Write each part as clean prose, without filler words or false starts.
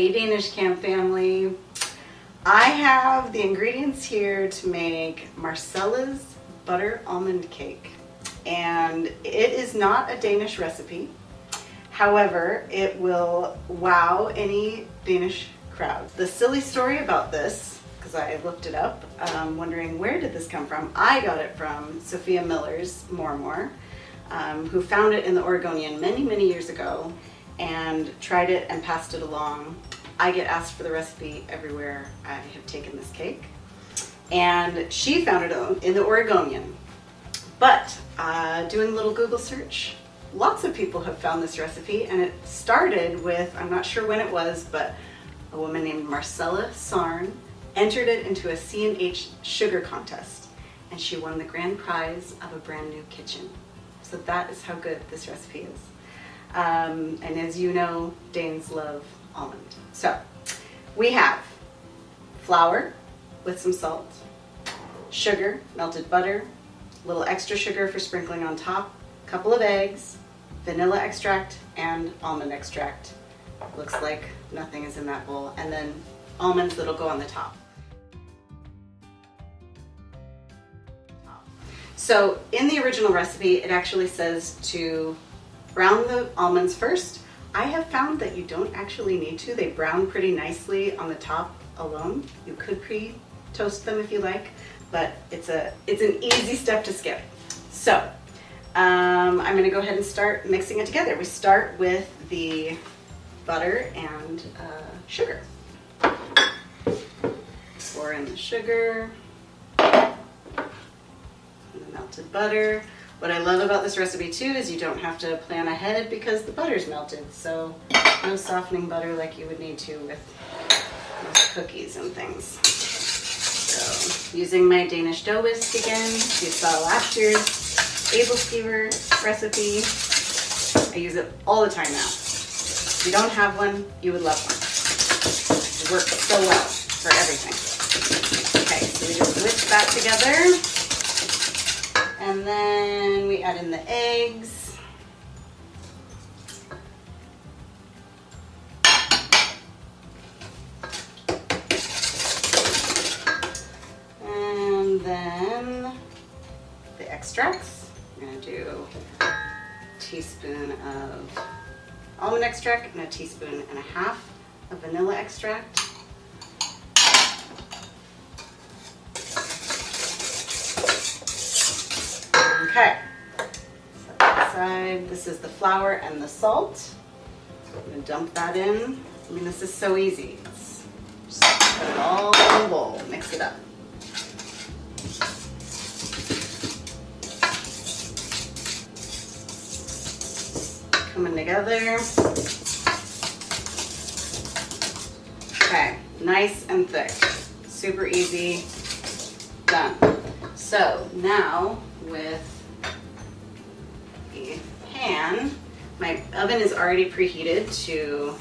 Hey Danish Camp family. I have the ingredients here to make Marcella's butter almond cake. And it is not a Danish recipe. However, it will wow any Danish crowd. The silly story about this, because I looked it up, wondering where did this come from? I got it from Sophia Miller's More, who found it in the Oregonian many, many years ago and tried it and passed it along. I get asked for the recipe everywhere I have taken this cake. And she found it in the Oregonian. But doing a little Google search, lots of people have found this recipe, and it started with, I'm not sure when it was, but a woman named Marcella entered it into a C&H sugar contest, and she won the grand prize of a brand new kitchen. So that is how good this recipe is. And as you know, Danes love almond. So we have flour with some salt, sugar, melted butter, a little extra sugar for sprinkling on top, a couple of eggs, vanilla extract, and almond extract. Looks like nothing is in that bowl. And then almonds that'll go on the top. So in the original recipe, it actually says to brown the almonds first. I have found that you don't actually need to. They brown pretty nicely on the top alone. You could pre-toast them if you like, but it's an easy step to skip. So I'm gonna go ahead and start mixing it together. We start with the butter and sugar. Pour in the sugar and the melted butter. What I love about this recipe too is you don't have to plan ahead because the butter's melted. So no softening butter like you would need to with cookies and things. So using my Danish dough whisk again, you saw last year's Abelskever recipe. I use it all the time now. If you don't have one, you would love one. It works so well for everything. Okay, so we just whisk that together. And then we add in the eggs. And then the extracts. I'm going to do a teaspoon of almond extract and a teaspoon and a half of vanilla extract. Okay, set that aside. This is the flour and the salt. I'm going to dump that in. I mean, this is so easy. Just put it all in a bowl, mix it up. Coming together. Okay, nice and thick. Super easy. Done. So now with the pan, my oven is already preheated to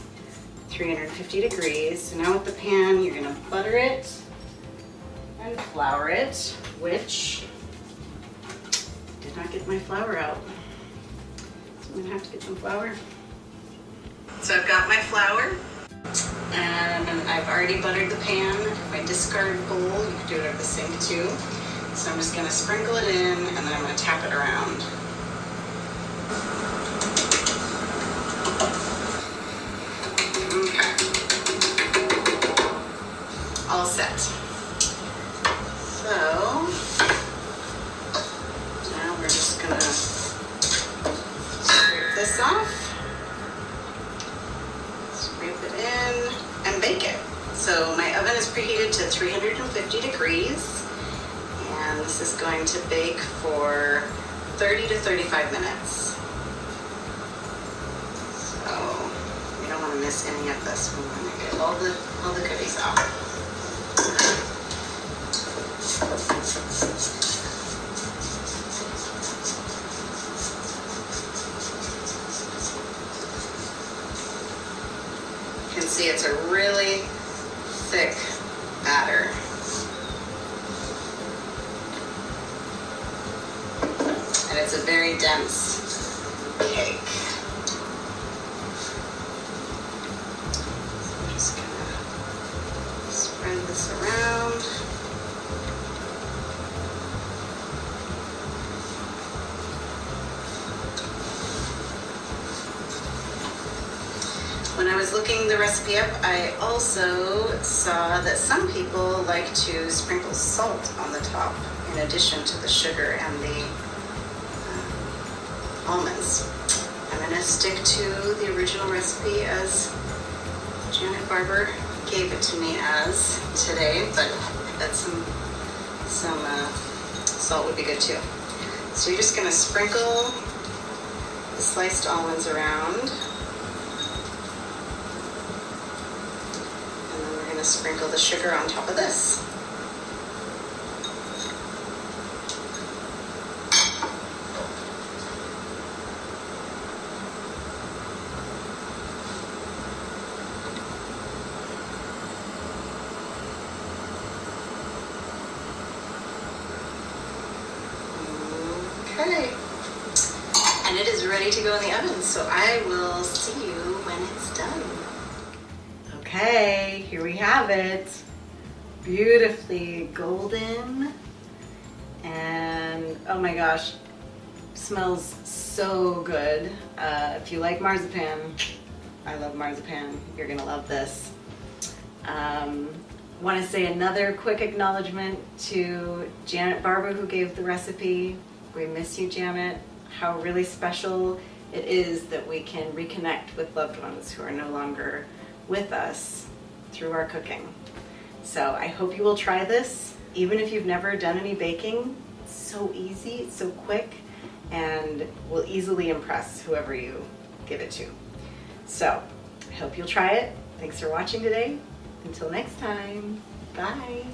350 degrees. So now with the pan, you're gonna butter it and flour it, which did not get my flour out. So I'm gonna have to get some flour. So I've got my flour and I've already buttered the pan. My discard bowl, you can do it over the sink too. So I'm just gonna sprinkle it in and then I'm gonna tap it around. Okay. All set. So now we're just gonna scrape this off, scrape it in, and bake it. So my oven is preheated to 350 degrees. And this is going to bake for 30 to 35 minutes. So we don't want to miss any of this. We want to get all the goodies off. You can see it's a really thick batter. And it's a very dense cake. So I'm just was looking the recipe up, I also saw that some people like to sprinkle salt on the top in addition to the sugar and the almonds. I'm going to stick to the original recipe as Janet Barber gave it to me as today, but I bet some salt would be good too. So you're just going to sprinkle the sliced almonds around, and then we're going to sprinkle the sugar on top of this. Okay, and it is ready to go in the oven, so I will see you when it's done. Okay, here we have it. Beautifully golden, and oh my gosh, smells so good. If you like marzipan, I love marzipan, you're gonna love this. Want to say another quick acknowledgement to Janet Barber, who gave the recipe. We miss you, Janet. How really special it is that we can reconnect with loved ones who are no longer with us through our cooking. So I hope you will try this, even if you've never done any baking. It's so easy, it's so quick, and will easily impress whoever you give it to. So I hope you'll try it. Thanks for watching today. Until next time, bye.